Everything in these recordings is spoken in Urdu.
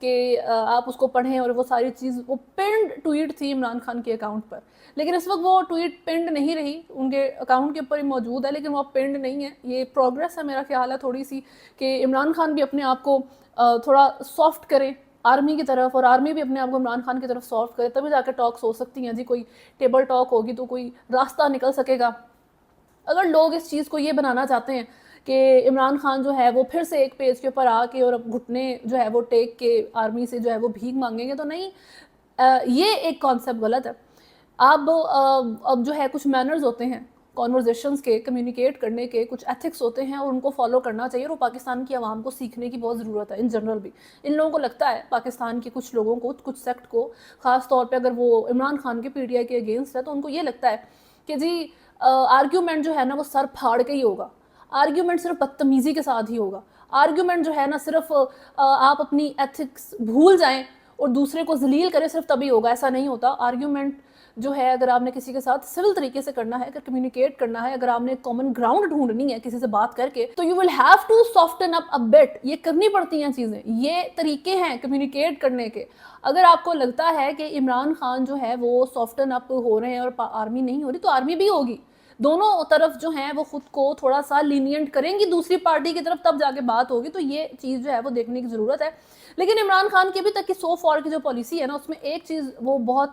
کہ آپ اس کو پڑھیں اور وہ ساری چیز، وہ پنڈ ٹویٹ تھی عمران خان کے اکاؤنٹ پر، لیکن اس وقت وہ ٹویٹ پنڈ نہیں رہی، ان کے اکاؤنٹ کے اوپر ہی موجود ہے لیکن وہ پنڈ نہیں ہے. یہ پروگریس ہے میرا خیال ہے تھوڑی سی، کہ عمران خان بھی اپنے آپ کو تھوڑا سافٹ کرے آرمی کی طرف، اور آرمی بھی اپنے آپ کو عمران خان کی طرف سافٹ کرے، تبھی جا کے ٹاکس ہو سکتی ہیں جی. کوئی ٹیبل ٹاک ہوگی تو کوئی راستہ نکل سکے گا. اگر لوگ اس چیز کو یہ بنانا چاہتے ہیں کہ عمران خان جو ہے وہ پھر سے ایک پیج کے اوپر آ کے اور گھٹنے جو ہے وہ ٹیک کے آرمی سے جو ہے وہ بھیک مانگیں گے، تو نہیں، یہ ایک کانسیپٹ غلط ہے. اب جو ہے کچھ مینرز ہوتے ہیں کانورزیشنز کے، کمیونیکیٹ کرنے کے کچھ ایتھکس ہوتے ہیں، اور ان کو فالو کرنا چاہیے، اور وہ پاکستان کی عوام کو سیکھنے کی بہت ضرورت ہے ان جنرل بھی. ان لوگوں کو لگتا ہے، پاکستان کے کچھ لوگوں کو، کچھ سیکٹ کو، خاص طور پہ اگر وہ عمران خان کے پی ٹی آئی کے اگینسٹ ہے، تو ان کو یہ لگتا ہے کہ جی آرگیومنٹ جو ہے نا وہ سر پھاڑ کے ہی ہوگا، آرگیومنٹ صرف بدتمیزی کے ساتھ ہی ہوگا، آرگیومنٹ جو ہے نا صرف آپ اپنی ایتھکس بھول جائیں اور دوسرے کو ذلیل کریں صرف تبھی ہوگا. ایسا نہیں ہوتا. آرگیومنٹ جو ہے اگر آپ نے کسی کے ساتھ سول طریقے سے کرنا ہے، اگر کمیونیکیٹ کرنا ہے، اگر آپ نے کامن گراؤنڈ ڈھونڈنی ہے کسی سے بات کر کے، تو you will have to soften up a bit. یہ کرنی پڑتی ہیں چیزیں، یہ طریقے ہیں کمیونیکیٹ کرنے کے. اگر آپ کو لگتا ہے کہ عمران خان جو ہے وہ سافٹن اپ ہو رہے ہیں اور آرمی نہیں ہو رہی، تو آرمی بھی ہوگی. دونوں طرف جو ہیں وہ خود کو تھوڑا سا لینینٹ کریں گی دوسری پارٹی کی طرف، تب جا کے بات ہوگی. تو یہ چیز جو ہے وہ دیکھنے کی ضرورت ہے. لیکن عمران خان کی ابھی تک کی سو فار کی جو پالیسی ہے نا، اس میں ایک چیز وہ بہت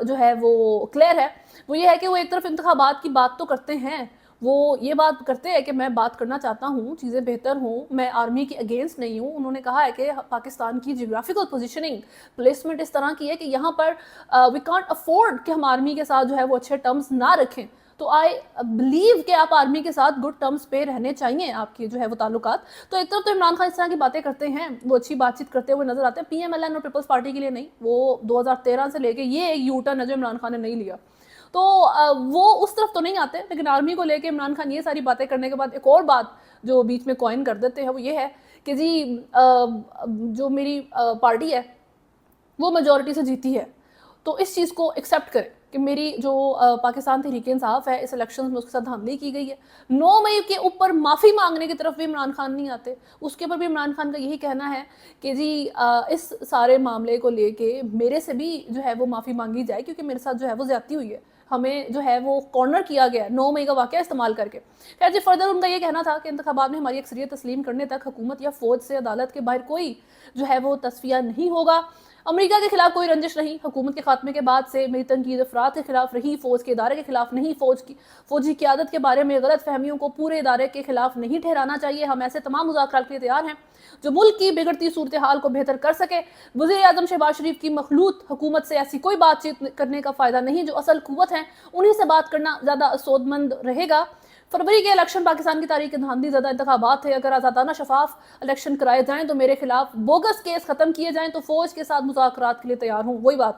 جو ہے وہ کلیئر ہے، وہ یہ ہے کہ وہ ایک طرف انتخابات کی بات تو کرتے ہیں، وہ یہ بات کرتے ہیں کہ میں بات کرنا چاہتا ہوں چیزیں بہتر ہوں، میں آرمی کے اگینسٹ نہیں ہوں. انہوں نے کہا ہے کہ پاکستان کی جیوگرافیکل پوزیشننگ، پلیسمنٹ اس طرح کی ہے کہ یہاں پر وی کانٹ افورڈ کہ ہم آرمی کے ساتھ جو ہے وہ اچھے ٹرمز نہ رکھیں. تو آئی بلیو کہ آپ آرمی کے ساتھ گڈ ٹرمز پہ رہنے چاہیے آپ کے جو ہے وہ تعلقات. تو ایک طرف تو عمران خان اس طرح کی باتیں کرتے ہیں، وہ اچھی بات چیت کرتے ہوئے نظر آتے ہیں، پی ایم ایل این اور پیپلز پارٹی کے لیے نہیں. وہ 2013 سے لے کے یہ ایک یو ٹرن ہے جو عمران خان نے نہیں لیا، تو وہ اس طرف تو نہیں آتے. لیکن آرمی کو لے کے عمران خان یہ ساری باتیں کرنے کے بعد ایک اور بات جو بیچ میں کوائن کر دیتے ہیں، وہ یہ ہے کہ جی جو میری پارٹی ہے وہ میجورٹی سے جیتی ہے، تو اس چیز کو ایکسیپٹ کریں کہ میری جو پاکستان تحریک انصاف ہے، اس الیکشنز میں اس کے ساتھ دھاندلی کی گئی ہے. 9 مئی کے اوپر معافی مانگنے کی طرف بھی عمران خان نہیں آتے. اس کے اوپر بھی عمران خان کا یہی کہنا ہے کہ جی اس سارے معاملے کو لے کے میرے سے بھی جو ہے وہ معافی مانگی جائے، کیونکہ میرے ساتھ جو ہے وہ زیادتی ہوئی ہے، ہمیں جو ہے وہ کارنر کیا گیا 9 مئی کا واقعہ استعمال کر کے. خیر جی، فردر ان کا یہ کہنا تھا کہ انتخابات میں ہماری اکثریت تسلیم کرنے تک حکومت یا فوج سے عدالت کے باہر کوئی جو ہے وہ تصفیہ نہیں ہوگا. امریکہ کے خلاف کوئی رنجش نہیں، حکومت کے خاتمے کے بعد سے میری تنقید افراد کے خلاف رہی، فوج کے ادارے کے خلاف نہیں. فوجی قیادت کے بارے میں غلط فہمیوں کو پورے ادارے کے خلاف نہیں ٹھہرانا چاہیے. ہم ایسے تمام مذاکرات کے لیے تیار ہیں جو ملک کی بگڑتی صورتحال کو بہتر کر سکے. وزیر اعظم شہباز شریف کی مخلوط حکومت سے ایسی کوئی بات چیت کرنے کا فائدہ نہیں. جو اصل قوت ہیں انہی سے بات کرنا زیادہ سودمند رہے گا. فروری کے الیکشن پاکستان کی تاریخ کے دھاندلی زدہ انتخابات تھے. اگر آزادانہ شفاف الیکشن کرائے جائیں تو میرے خلاف بوگس کیس ختم کیے جائیں تو فوج کے ساتھ مذاکرات کے لیے تیار ہوں. وہی بات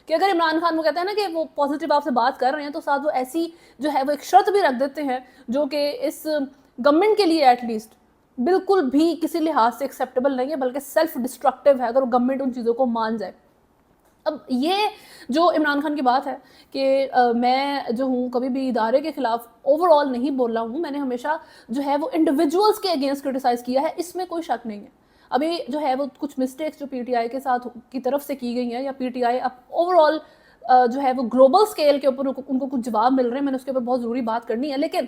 کہ اگر عمران خان وہ کہتے ہیں نا کہ وہ پازیٹیو آپ سے بات کر رہے ہیں، تو ساتھ وہ ایسی جو ہے وہ ایک شرط بھی رکھ دیتے ہیں جو کہ اس گورنمنٹ کے لیے ایٹ لیسٹ بالکل بھی کسی لحاظ سے ایکسیپٹیبل نہیں ہے، بلکہ سیلف ڈسٹرکٹیو ہے اگر وہ گورنمنٹ ان چیزوں کو مان جائے. اب یہ جو عمران خان کی بات ہے کہ میں جو ہوں کبھی بھی ادارے کے خلاف اوور آل نہیں بولا ہوں، میں نے ہمیشہ جو ہے وہ انڈیویجولز کے اگینسٹ کرٹیسائز کیا ہے، اس میں کوئی شک نہیں ہے. ابھی جو ہے وہ کچھ مسٹیکس جو پی ٹی آئی کے ساتھ کی طرف سے کی گئی ہیں، یا پی ٹی آئی اب اوور آل جو ہے وہ گلوبل سکیل کے اوپر ان کو کچھ جواب مل رہے ہیں، میں نے اس کے اوپر بہت ضروری بات کرنی ہے. لیکن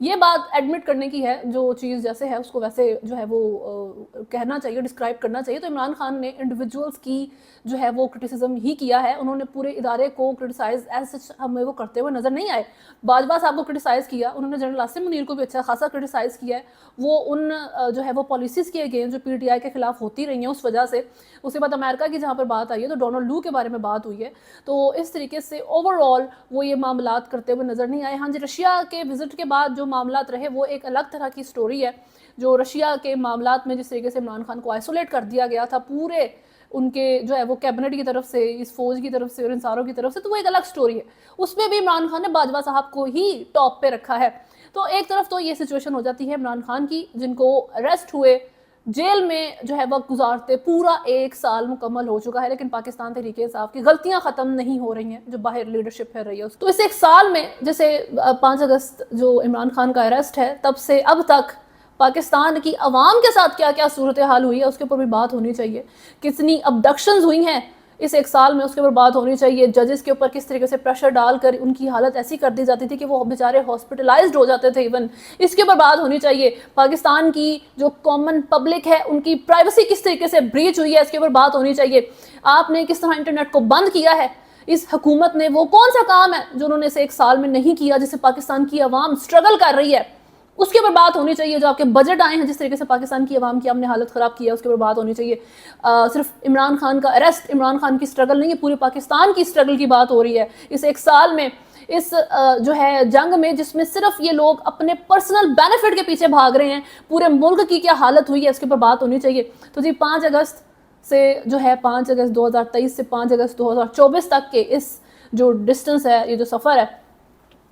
یہ بات ایڈمٹ کرنے کی ہے، جو چیز جیسے ہے اس کو ویسے جو ہے وہ کہنا چاہیے، ڈسکرائب کرنا چاہیے. تو عمران خان نے انڈیویجولز کی جو ہے وہ کرٹیسزم ہی کیا ہے. انہوں نے پورے ادارے کو کرٹیسائز ایز سچ ہمیں وہ کرتے ہوئے نظر نہیں آئے. باجوہ صاحب کو کرٹیسائز کیا، انہوں نے جنرل عاصم منیر کو بھی اچھا خاصا کرٹیسائز کیا ہے. وہ ان جو ہے وہ پالیسیز کے اگینسٹ جو پی ٹی آئی کے خلاف ہوتی رہی ہیں اس وجہ سے. اس کے بعد امریکہ کی جہاں پر بات آئی ہے تو ڈونلڈ لو کے بارے میں بات ہوئی ہے. تو اس طریقے سے اوور آل وہ یہ معاملات کرتے ہوئے نظر نہیں آئے. ہاں جی، رشیا کے وزٹ کے بعد جو معاملات رہے وہ ایک الگ طرح کی سٹوری ہے. جو رشیا کے معاملات میں جس طریقے سے عمران خان کو آئسولیٹ کر دیا گیا تھا پورے ان کے جو ہے وہ کیبنٹ کی طرف سے، اس فوج کی طرف سے اور ان ساروں کی طرف سے، تو وہ ایک الگ سٹوری ہے. اس میں بھی عمران خان نے باجوہ صاحب کو ہی ٹاپ پہ رکھا ہے. تو ایک طرف تو یہ سچویشن ہو جاتی ہے عمران خان کی، جن کو اریسٹ ہوئے جیل میں جو ہے وقت گزارتے پورا 1 سال مکمل ہو چکا ہے، لیکن پاکستان تحریک انصاف کی غلطیاں ختم نہیں ہو رہی ہیں جو باہر لیڈرشپ پھر رہی ہے. تو اس 1 سال میں جیسے 5 اگست جو عمران خان کا اریسٹ ہے، تب سے اب تک پاکستان کی عوام کے ساتھ کیا کیا صورتحال ہوئی ہے اس کے اوپر بھی بات ہونی چاہیے. کتنی ابڈکشنز ہوئی ہیں اس ایک سال میں اس کے اوپر بات ہونی چاہیے. ججز کے اوپر کس طریقے سے پریشر ڈال کر ان کی حالت ایسی کر دی جاتی تھی کہ وہ بیچارے ہاسپٹلائزڈ ہو جاتے تھے ایون, اس کے اوپر بات ہونی چاہیے. پاکستان کی جو کامن پبلک ہے ان کی پرائیویسی کس طریقے سے بریچ ہوئی ہے اس کے اوپر بات ہونی چاہیے. آپ نے کس طرح انٹرنیٹ کو بند کیا ہے, اس حکومت نے وہ کون سا کام ہے جو انہوں نے اسے ایک سال میں نہیں کیا جس سے پاکستان کی عوام سٹرگل کر رہی ہے, اس کے اوپر بات ہونی چاہیے. جو آپ کے بجٹ آئے ہیں جس طریقے سے پاکستان کی عوام کی آپ نے حالت خراب کیا ہے اس کے اوپر بات ہونی چاہیے. صرف عمران خان کا اریسٹ, عمران خان کی سٹرگل نہیں ہے, پورے پاکستان کی سٹرگل کی بات ہو رہی ہے اس ایک سال میں, اس جو ہے جنگ میں جس میں صرف یہ لوگ اپنے پرسنل بینیفٹ کے پیچھے بھاگ رہے ہیں. پورے ملک کی کیا حالت ہوئی ہے اس کے اوپر بات ہونی چاہیے. تو جی 5 اگست سے جو ہے 5 اگست 2023 سے 5 اگست 2024 تک کے اس جو ڈسٹنس ہے, یہ جو سفر ہے,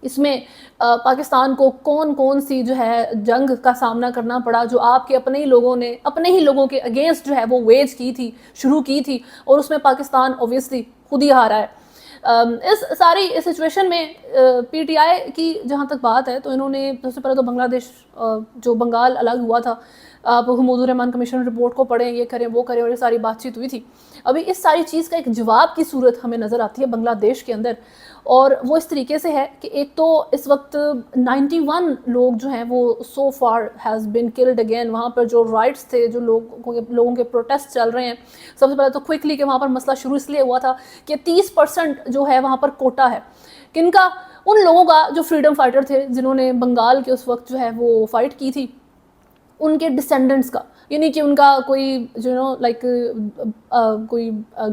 اس میں پاکستان کو کون کون سی جو ہے جنگ کا سامنا کرنا پڑا جو آپ کے اپنے ہی لوگوں نے اپنے ہی لوگوں کے اگینسٹ جو ہے وہ ویج کی تھی, شروع کی تھی, اور اس میں پاکستان اوبویسلی خود ہی ہارا ہے. اس ساری سچویشن میں پی ٹی آئی کی جہاں تک بات ہے تو انہوں نے سب سے پہلے تو بنگلہ دیش جو بنگال الگ ہوا تھا, آپ حمود الرحمان کمیشن رپورٹ کو پڑھیں, یہ کریں وہ کریں, اور یہ ساری بات چیت ہوئی تھی. ابھی اس ساری چیز کا ایک جواب کی صورت ہمیں نظر آتی ہے بنگلہ دیش کے اندر, اور وہ اس طریقے سے ہے کہ ایک تو اس وقت 91 لوگ جو ہیں وہ so far has been killed again. وہاں پر جو رائٹس تھے, جو لوگوں کے پروٹیسٹ چل رہے ہیں, سب سے پہلے تو کوئکلی کہ وہاں پر مسئلہ شروع اس لیے ہوا تھا کہ 30% جو ہے وہاں پر کوٹا ہے. کن کا؟ ان لوگوں کا جو فریڈم فائٹر تھے جنہوں نے بنگال کے اس وقت جو ہے وہ فائٹ کی تھی, ان کے ڈسینڈنٹس کا, یعنی کہ ان کا کوئی جو لائک کوئی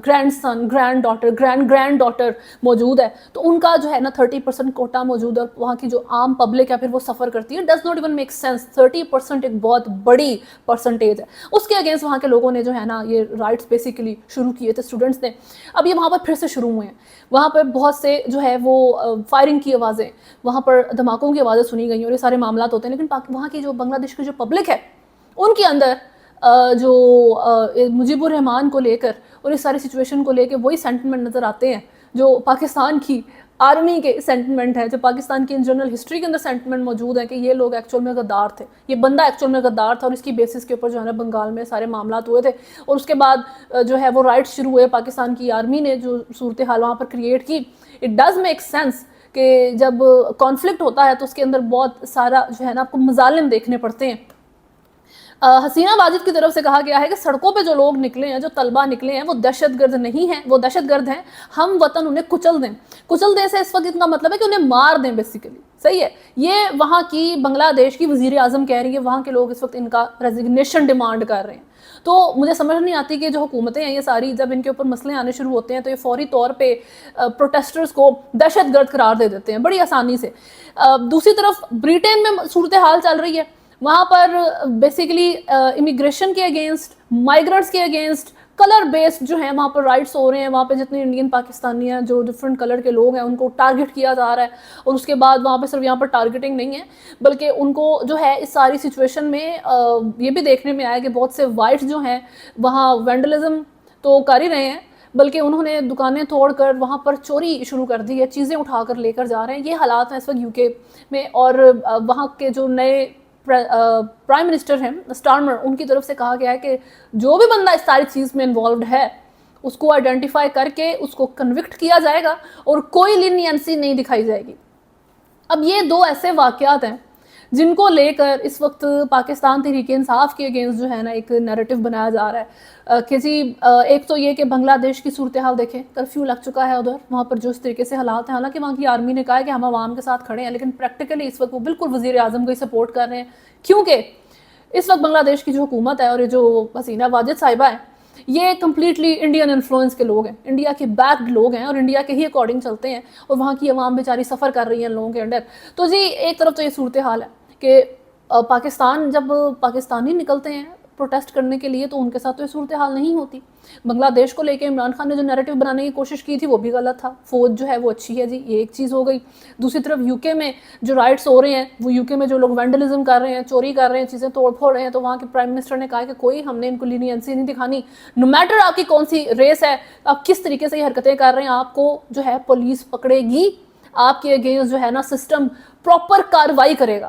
گرینڈ سن, گرینڈ ڈاٹر موجود ہے, تو ان کا جو ہے نا 30% کوٹا موجود ہے, اور وہاں کی جو عام پبلک ہے پھر وہ سفر کرتی ہے. Does not even make sense. 30% ایک بہت بڑی پرسنٹیج ہے. اس کے اگینسٹ وہاں کے لوگوں نے جو ہے نا یہ رائٹس بیسیکلی شروع کیے تھے اسٹوڈنٹس نے. اب یہ وہاں پر پھر سے شروع ہوئے ہیں. وہاں پر بہت سے جو ہے وہ فائرنگ کی آوازیں, وہاں پر دھماکوں کی آوازیں سنی گئی, اور یہ سارے معاملات ہوتے ہیں. لیکن وہاں کی جو بنگلہ دیش کی جو پبلک ہے ان کے اندر جو مجیب الرحمان کو لے کر اور اس ساری سچویشن کو لے کے وہی سینٹیمنٹ نظر آتے ہیں جو پاکستان کی آرمی کے سینٹیمنٹ ہے, جو پاکستان کی جنرل ہسٹری کے اندر سینٹیمنٹ موجود ہے کہ یہ لوگ ایکچوئل میں غدار تھے, یہ بندہ ایکچوئل میں غدار تھا, اور اس کی بیسس کے اوپر جو ہے نا بنگال میں سارے معاملات ہوئے تھے. اور اس کے بعد جو ہے وہ رائٹس شروع ہوئے. پاکستان کی آرمی نے جو صورتحال وہاں پر کریٹ کی, اٹ ڈز میک سینس کہ جب کانفلکٹ ہوتا ہے تو اس کے اندر بہت سارا جو ہے نا آپ کو مظالم دیکھنے پڑتے ہیں. حسینہ واجد کی طرف سے کہا گیا ہے کہ سڑکوں پہ جو لوگ نکلے ہیں, جو طلبہ نکلے ہیں, وہ دہشت گرد نہیں ہیں, وہ دہشت گرد ہیں. ہم وطن انہیں کچل دیں. کچل دیں سے اس وقت اتنا مطلب ہے کہ انہیں مار دیں بیسیکلی. صحیح ہے, یہ وہاں کی بنگلہ دیش کی وزیر اعظم کہہ رہی ہے. وہاں کے لوگ اس وقت ان کا ریزگنیشن ڈیمانڈ کر رہے ہیں. تو مجھے سمجھ نہیں آتی کہ جو حکومتیں ہیں یہ ساری, جب ان کے اوپر مسئلے آنے شروع ہوتے ہیں تو یہ فوری طور پہ پروٹیسٹرز کو دہشت گرد قرار دے دیتے ہیں بڑی آسانی سے. دوسری طرف بریٹین میں صورتحال چل رہی ہے. وہاں پر بیسیکلی امیگریشن کے اگینسٹ, مائیگرنٹس کے اگینسٹ, کلر بیسڈ جو ہیں وہاں پر رائٹس ہو رہے ہیں. وہاں پہ جتنے انڈین پاکستانی ہیں, جو ڈفرینٹ کلر کے لوگ ہیں, ان کو ٹارگٹ کیا جا رہا ہے. اور اس کے بعد وہاں پہ صرف یہاں پر ٹارگٹنگ نہیں ہے, بلکہ ان کو جو ہے اس ساری سچویشن میں یہ بھی دیکھنے میں آیا کہ بہت سے وائٹس جو ہیں وہاں وینڈلزم تو کر ہی رہے ہیں, بلکہ انہوں نے دکانیں توڑ کر وہاں پر چوری شروع کر دی ہے, چیزیں اٹھا کر لے کر جا رہے ہیں. یہ حالات ہیں اس وقت یو کے میں. اور وہاں کے جو نئے پرائم منسٹر ہیں اسٹارمر, ان کی طرف سے کہا گیا ہے کہ جو بھی بندہ اس ساری چیز میں انوالوڈ ہے اس کو آئیڈینٹیفائی کر کے اس کو کنوکٹ کیا جائے گا, اور کوئی لینینسی نہیں دکھائی جائے گی. اب یہ دو ایسے واقعات ہیں جن کو لے کر اس وقت پاکستان تحریک انصاف کے اگینسٹ جو ہے نا ایک نیریٹو بنایا جا رہا ہے کہ جی ایک تو یہ کہ بنگلہ دیش کی صورتحال دیکھیں, کرفیو لگ چکا ہے ادھر, وہاں پر جو اس طریقے سے حالات ہیں. حالانکہ وہاں کی آرمی نے کہا ہے کہ ہم عوام کے ساتھ کھڑے ہیں, لیکن پریکٹیکلی اس وقت وہ بالکل وزیر اعظم کو ہی سپورٹ کر رہے ہیں, کیونکہ اس وقت بنگلہ دیش کی جو حکومت ہے اور یہ جو حسینہ واجد صاحبہ ہیں یہ کمپلیٹلی انڈین انفلوئنس کے لوگ ہیں, انڈیا کے بیکڈ لوگ ہیں, اور انڈیا کے ہی اکارڈنگ چلتے ہیں, اور وہاں کی عوام بیچاری سفر کر رہی ہیں ان لوگوں کے انڈر. تو جی ایک طرف تو یہ صورتحال ہے کہ پاکستان, جب پاکستانی نکلتے ہیں پروٹیسٹ کرنے کے لیے تو ان کے ساتھ تو یہ صورتحال نہیں ہوتی. بنگلہ دیش کو لے کے عمران خان نے جو نیریٹو بنانے کی کوشش کی تھی وہ بھی غلط تھا. فوج جو ہے وہ اچھی ہے جی, یہ ایک چیز ہو گئی. دوسری طرف یو کے میں جو رائٹس ہو رہے ہیں, وہ یو کے میں جو لوگ وینڈلزم کر رہے ہیں, چوری کر رہے ہیں, چیزیں توڑ پھوڑ رہے ہیں, تو وہاں کے پرائم منسٹر نے کہا کہ کوئی ہم نے ان کو لینینسی نہیں دکھانی, نو میٹر آپ کی کون سی ریس ہے, آپ کس طریقے سے یہ حرکتیں کر رہے ہیں, آپ کو جو ہے پولیس پکڑے گی, آپ کے اگینسٹ جو ہے نا سسٹم پراپر کاروائی کرے گا.